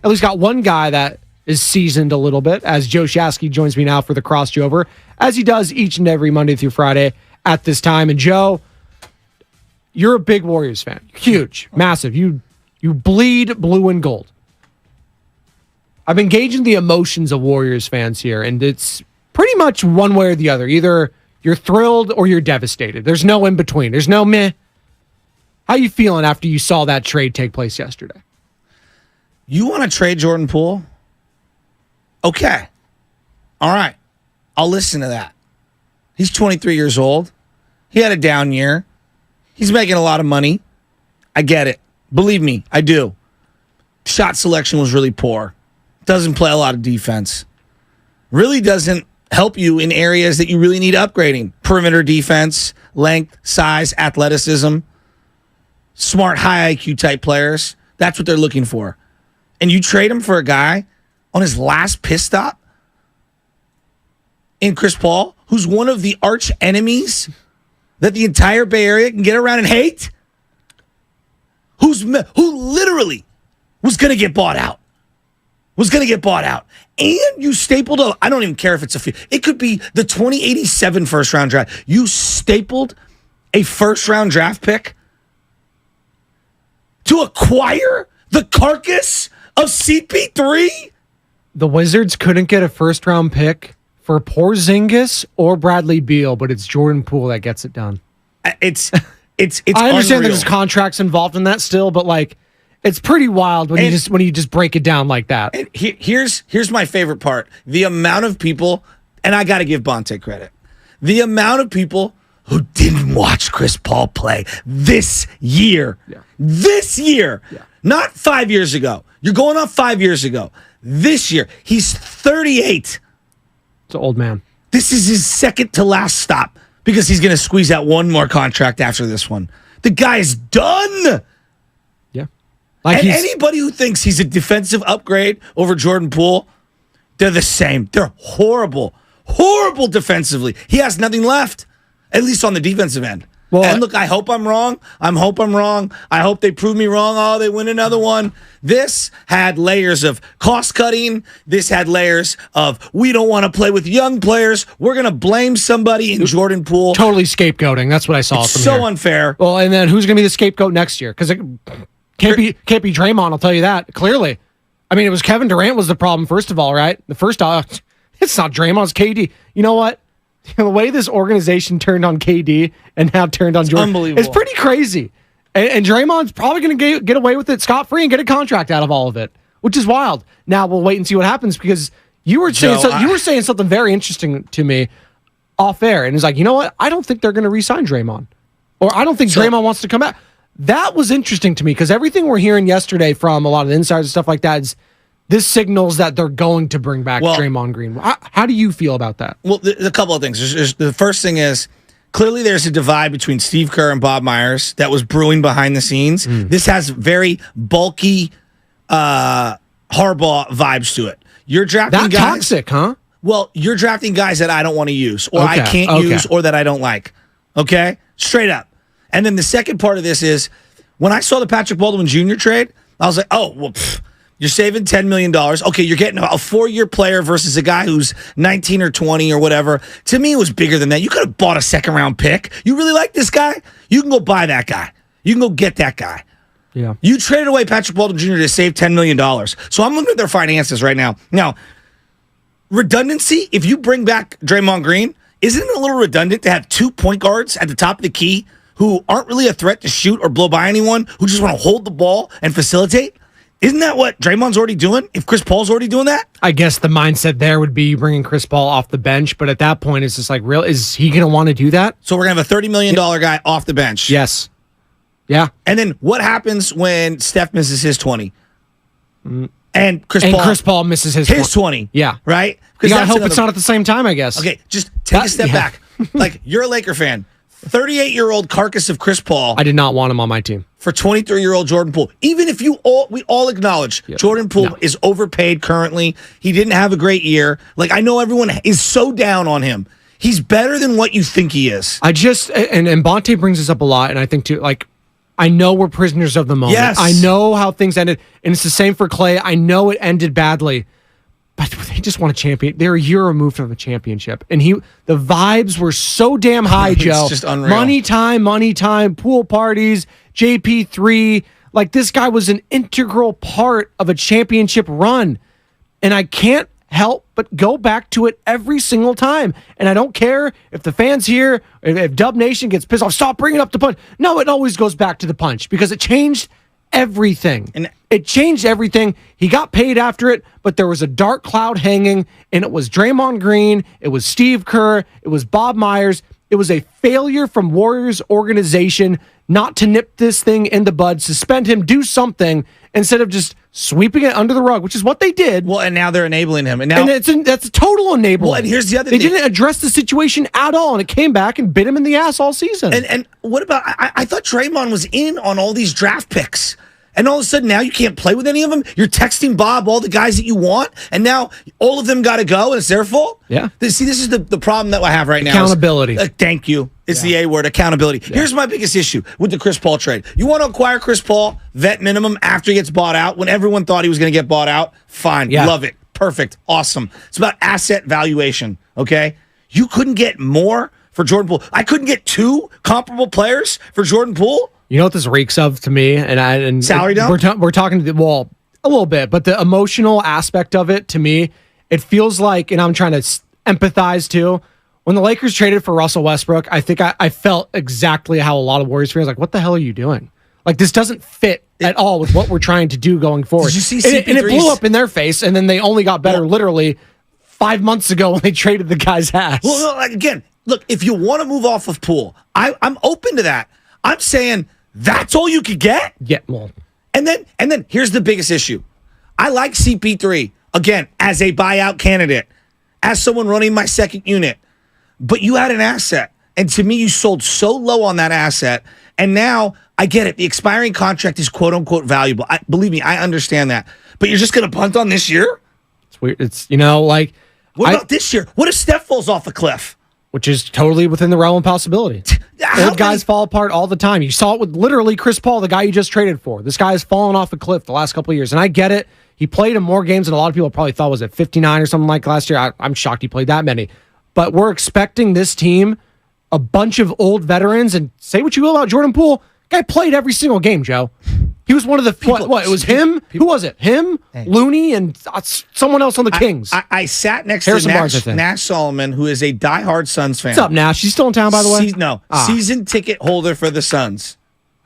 S4: at least got one guy that is seasoned a little bit, as Joe Shasky joins me now for the crossover, as he does each and every Monday through Friday at this time. And Joe, you're a big Warriors fan. Huge, massive. You bleed blue and gold. I've been gauging the emotions of Warriors fans here, and it's pretty much one way or the other. Either you're thrilled or you're devastated. There's no in between. There's no meh. How you feeling after you saw that trade take place yesterday?
S16: You want to trade Jordan Poole? Okay. All right. I'll listen to that. He's 23 years old. He had a down year. He's making a lot of money. I get it. Believe me, I do. Shot selection was really poor. Doesn't play a lot of defense. Really doesn't help you in areas that you really need upgrading. Perimeter defense, length, size, athleticism. Smart, high IQ type players. That's what they're looking for. And you trade him for a guy on his last piss stop in Chris Paul, who's one of the arch enemies that the entire Bay Area can get around and hate, who literally was going to get bought out. And you stapled I don't even care if it's it could be the 2087 first round draft. You stapled a first round draft pick to acquire the carcass of CP3?
S4: The Wizards couldn't get a first round pick for Porzingis or Bradley Beal, but it's Jordan Poole that gets it done.
S16: It's
S4: I understand
S16: unreal.
S4: there's contracts involved in that still, but like it's pretty wild when you just break it down like that.
S16: And here's my favorite part. The amount of people, and I got to give Bonte credit, the amount of people who didn't watch Chris Paul play this year. Yeah. This year. Yeah. Not 5 years ago. You're going on 5 years ago. This year. He's 38.
S4: It's an old man.
S16: This is his second to last stop because he's going to squeeze out one more contract after this one. The guy is done.
S4: Yeah.
S16: And anybody who thinks he's a defensive upgrade over Jordan Poole, they're the same. They're horrible. Horrible defensively. He has nothing left, at least on the defensive end. Well, and look, I hope I'm wrong. I hope they prove me wrong. Oh, they win another one. This had layers of cost cutting. This had layers of we don't want to play with young players. We're going to blame somebody in Jordan Poole.
S4: Totally scapegoating. That's what I saw.
S16: It's
S4: from
S16: so
S4: here.
S16: unfair.
S4: Well, and then who's going to be the scapegoat next year? Because it can't be Draymond. I'll tell you that clearly. I mean, it was Kevin Durant was the problem first of all, right? It's not Draymond. It's KD. You know what? The way this organization turned on KD and now turned on Jordan,
S16: unbelievable.
S4: It's pretty crazy. And Draymond's probably going to get away with it scot-free and get a contract out of all of it, which is wild. Now we'll wait and see what happens because you were saying something very interesting to me off air, and it's like, you know what? I don't think they're going to re-sign Draymond, or I don't think Draymond wants to come back. That was interesting to me because everything we're hearing yesterday from a lot of the insiders and stuff like that is this signals that they're going to bring back Draymond Green. How do you feel about that?
S16: Well, a couple of things. The first thing is, clearly there's a divide between Steve Kerr and Bob Myers that was brewing behind the scenes. This has very bulky Harbaugh vibes to it. You're drafting
S4: that
S16: guys.
S4: Toxic, huh?
S16: Well, you're drafting guys that I don't want to use, or I can't use, or that I don't like. Okay? Straight up. And then the second part of this is, when I saw the Patrick Baldwin Jr. trade, I was like, oh, well, you're saving $10 million. Okay, you're getting a 4-year player versus a guy who's 19 or 20 or whatever. To me, it was bigger than that. You could have bought a second-round pick. You really like this guy? You can go buy that guy. You can go get that guy.
S4: Yeah.
S16: You traded away Patrick Baldwin Jr. to save $10 million. So I'm looking at their finances right now. Now, redundancy, if you bring back Draymond Green, isn't it a little redundant to have 2 point guards at the top of the key who aren't really a threat to shoot or blow by anyone, who just want to hold the ball and facilitate? Isn't that what Draymond's already doing? If Chris Paul's already doing that?
S4: I guess the mindset there would be bringing Chris Paul off the bench, but at that point, it's just like, real, is he going to want to do that?
S16: So we're going to have a $30 million guy off the bench.
S4: Yes. Yeah.
S16: And then what happens when Steph misses his 20? And Chris Paul
S4: misses his
S16: 20.
S4: Yeah.
S16: Right?
S4: You got to hope it's not at the same time, I guess.
S16: Okay, just take a step back. Like, you're a Laker fan. 38-year-old carcass of Chris Paul.
S4: I did not want him on my team.
S16: For 23-year-old Jordan Poole. Even if we all acknowledge Jordan Poole is overpaid currently. He didn't have a great year. Like, I know everyone is so down on him. He's better than what you think he is.
S4: And Bonte brings this up a lot, and I think too, like, I know we're prisoners of the moment.
S16: Yes.
S4: I know how things ended, and it's the same for Clay. I know it ended badly, but they just won a champion. They're a year removed from a championship, and the vibes were so damn high, Joe.
S16: It's just unreal.
S4: Money time, pool parties, JP3. Like, this guy was an integral part of a championship run, and I can't help but go back to it every single time. And I don't care if the fans here, if Dub Nation gets pissed off, stop bringing up the punch. No, it always goes back to the punch because it changed everything. And it changed everything. He got paid after it, but there was a dark cloud hanging, and it was Draymond Green, it was Steve Kerr, it was Bob Myers. It was a failure from Warriors organization not to nip this thing in the bud, suspend him, do something instead of just sweeping it under the rug, which is what they did.
S16: Well, and now they're enabling him. And
S4: that's a total enablement.
S16: Well, and here's the other
S4: thing.
S16: They
S4: didn't address the situation at all, and it came back and bit him in the ass all season.
S16: And what about, I thought Draymond was in on all these draft picks. And all of a sudden, now you can't play with any of them. You're texting Bob all the guys that you want, and now all of them got to go, and it's their fault?
S4: Yeah.
S16: See, this is the problem that I have right now.
S4: Accountability.
S16: Thank you. It's the A word, accountability. Yeah. Here's my biggest issue with the Chris Paul trade. You want to acquire Chris Paul, vet minimum, after he gets bought out, when everyone thought he was going to get bought out? Fine. Yeah. Love it. Perfect. Awesome. It's about asset valuation, okay? You couldn't get more for Jordan Poole. I couldn't get 2 comparable players for Jordan Poole?
S4: You know what this reeks of to me, and
S16: salary dump.
S4: We're talking to the wall a little bit, but the emotional aspect of it to me, it feels like, and I'm trying to empathize too. When the Lakers traded for Russell Westbrook, I think I felt exactly how a lot of Warriors fans like, what the hell are you doing? Like, this doesn't fit at all with what we're trying to do going forward.
S16: Did you see
S4: and it blew up in their face, and then they only got better literally 5 months ago when they traded the guy's ass.
S16: Well, no, again, look, if you want to move off of Poole, I'm open to that. I'm saying that's all you could get?
S4: Yeah, well.
S16: And then here's the biggest issue. I like CP3, again, as a buyout candidate, as someone running my second unit. But you had an asset. And to me, you sold so low on that asset. And now, I get it. The expiring contract is quote-unquote valuable. Believe me, I understand that. But you're just going to punt on this year?
S4: It's weird. It's, like...
S16: What about this year? What if Steph falls off a cliff?
S4: Which is totally within the realm of possibility. Old guys fall apart all the time. You saw it with literally Chris Paul, the guy you just traded for. This guy has fallen off a cliff the last couple of years. And I get it. He played in more games than a lot of people probably thought was at 59 or something like last year. I'm shocked he played that many. But we're expecting this team, a bunch of old veterans, and say what you will about Jordan Poole, guy played every single game, Joe. He was one of the what? It was him. Who was it? Him, Looney, and someone else on the Kings.
S16: I sat next
S4: Harrison
S16: to
S4: Barnes,
S16: Nash Solomon, who is a diehard Suns fan.
S4: What's up, Nash? He's still in town, by the way.
S16: Season ticket holder for the Suns.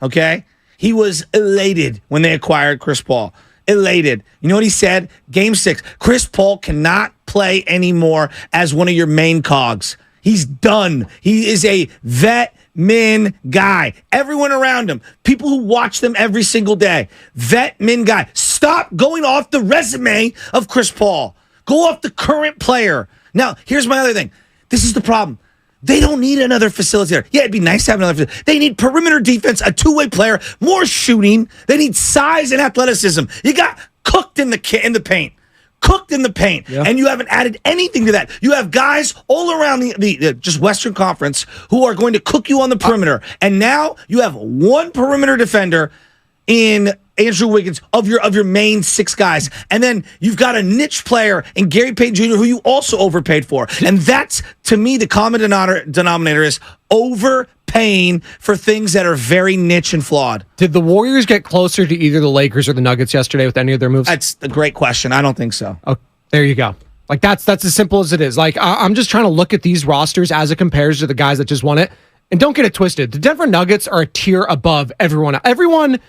S16: Okay, he was elated when they acquired Chris Paul. Elated. You know what he said? Game 6. Chris Paul cannot play anymore as one of your main cogs. He's done. He is a vet min guy. Everyone around him, people who watch them every single day, vet min guy. Stop going off the resume of Chris Paul. Go off the current player. Now, here's my other thing. This is the problem. They don't need another facilitator. Yeah, it'd be nice to have another facilitator. They need perimeter defense, a two-way player, more shooting. They need size and athleticism. You got cooked in the paint. Cooked in the paint, and you haven't added anything to that. You have guys all around the just Western Conference who are going to cook you on the perimeter, and now you have one perimeter defender in Andrew Wiggins of your main 6 guys, and then you've got a niche player in Gary Payton Jr. who you also overpaid for, and that's to me the common denominator is overpaying for things that are very niche and flawed.
S4: Did the Warriors get closer to either the Lakers or the Nuggets yesterday with any of their moves?
S16: That's a great question. I don't think so.
S4: Oh, there you go. Like that's as simple as it is. Like I'm just trying to look at these rosters as it compares to the guys that just won it. And don't get it twisted. The Denver Nuggets are a tier above everyone. Everyone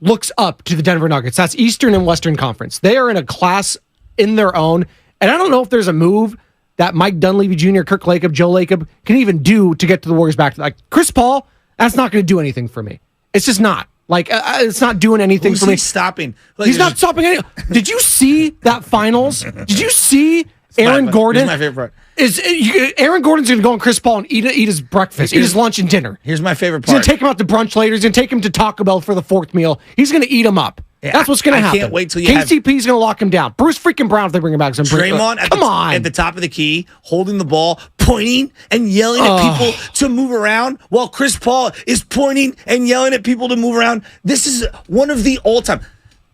S4: looks up to the Denver Nuggets. That's Eastern and Western Conference. They are in a class in their own. And I don't know if there's a move that Mike Dunleavy Jr., Kirk Lacob, Joe Lacob can even do to get to the Warriors back. Like Chris Paul, that's not going to do anything for me. It's just not. Like, it's not doing anything for me.
S16: He's stopping?
S4: Like, he's not stopping anything. Did you see that finals? Did you see Aaron Gordon?
S16: Here's my favorite part.
S4: Aaron Gordon's going to go on Chris Paul and eat his breakfast, eat his lunch and dinner.
S16: Here's my favorite part.
S4: He's going to take him out to brunch later. He's going to take him to Taco Bell for the fourth meal. He's going to eat him up. Yeah, that's what's going to happen.
S16: I can't wait till you
S4: KCP's going to lock him down. Bruce freaking Brown, if they bring him back.
S16: Draymond at the top of the key, holding the ball, pointing and yelling at people to move around, while Chris Paul is pointing and yelling at people to move around. This is one of the all-time.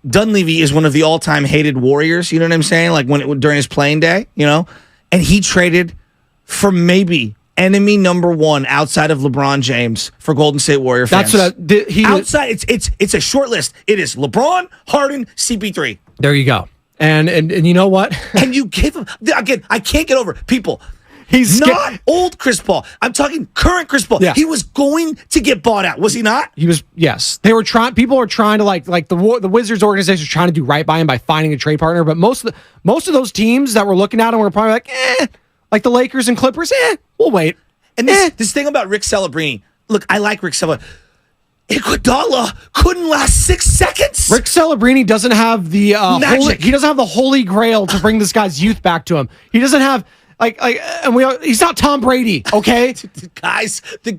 S16: Dunleavy is one of the all-time hated Warriors. You know what I'm saying? Like during his playing day, and he traded for maybe enemy number one outside of LeBron James for Golden State Warrior fans.
S4: That's what
S16: outside. It's a short list. It is LeBron, Harden, CP3.
S4: There you go. And you know what?
S16: And you give him again. I can't get over it. People. He's not old Chris Paul. I'm talking current Chris Paul. Yeah. He was going to get bought out. Was he not?
S4: He was. Yes, they were trying. People are trying to like the Wizards organization are trying to do right by him by finding a trade partner. But most of those teams that were looking at him were probably like the Lakers and Clippers. We'll wait.
S16: And this thing about Rick Celebrini. Look, I like Rick Celebrini. Iguodala couldn't last 6 seconds.
S4: Rick Celebrini doesn't have the magic. He doesn't have the holy grail to bring this guy's youth back to him. He doesn't have. He's not Tom Brady, okay?
S16: the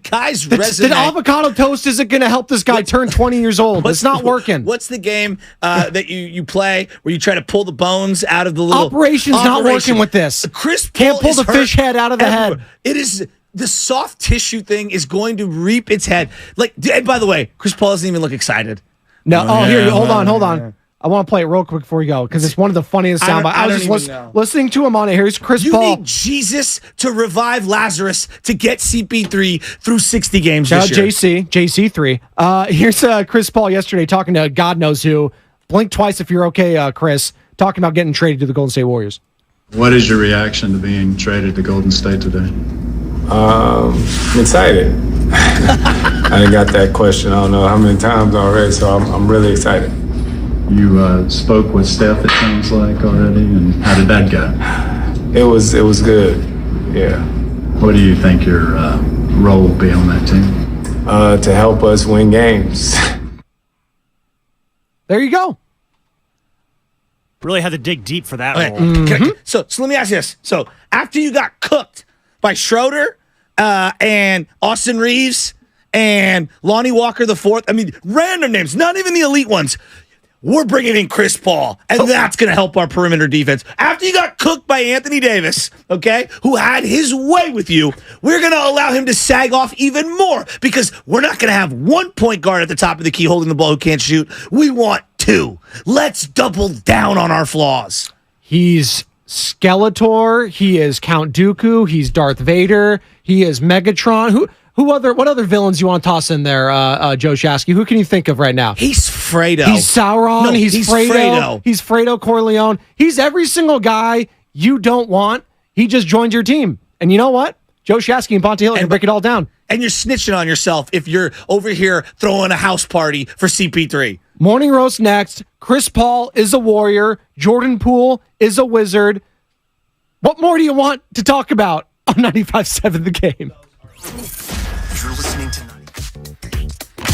S16: guy's resume.
S4: The avocado toast isn't going to help this guy turn 20 years old. It's not working.
S16: What's the game that you play where you try to pull the bones out of the little
S4: Operation's not working with this.
S16: Chris Paul
S4: can't pull the fish head out of the head.
S16: It is the soft tissue thing is going to reap its head. And by the way, Chris Paul doesn't even look excited.
S4: No. Hold on. I want to play it real quick before you go because it's one of the funniest soundbites. I was just listening to him on it. Here's Chris Paul.
S16: You need Jesus to revive Lazarus to get CP3 through 60 games this year.
S4: JC3. Here's Chris Paul yesterday talking to God knows who. Blink twice if you're okay, Chris. Talking about getting traded to the Golden State Warriors.
S6: What is your reaction to being traded to Golden State today?
S7: I'm excited. I done got that question I don't know how many times already, so I'm really excited.
S6: You spoke with Steph, it sounds like, already, and how did that go?
S7: It was good, yeah.
S6: What do you think your role will be on that team?
S7: To help us win games.
S4: There you go.
S18: Really had to dig deep for that role.
S16: Mm-hmm. So let me ask you this. So after you got cooked by Schroeder and Austin Reeves and Lonnie Walker IV, I mean, random names, not even the elite ones, we're bringing in Chris Paul, and that's going to help our perimeter defense. After you got cooked by Anthony Davis, okay, who had his way with you, we're going to allow him to sag off even more because we're not going to have one point guard at the top of the key holding the ball who can't shoot. We want two. Let's double down on our flaws.
S4: He's Skeletor. He is Count Dooku. He's Darth Vader. He is Megatron. What other villains you want to toss in there, Joe Shasky? Who can you think of right now?
S16: He's Fredo.
S4: He's Sauron.
S16: No,
S4: he's Fredo. He's Fredo Corleone. He's every single guy you don't want. He just joined your team. And you know what? Joe Shasky and Ponte Hill can break it all down.
S16: And you're snitching on yourself if you're over here throwing a house party for CP3.
S4: Morning roast next. Chris Paul is a Warrior. Jordan Poole is a Wizard. What more do you want to talk about on 95.7 The Game?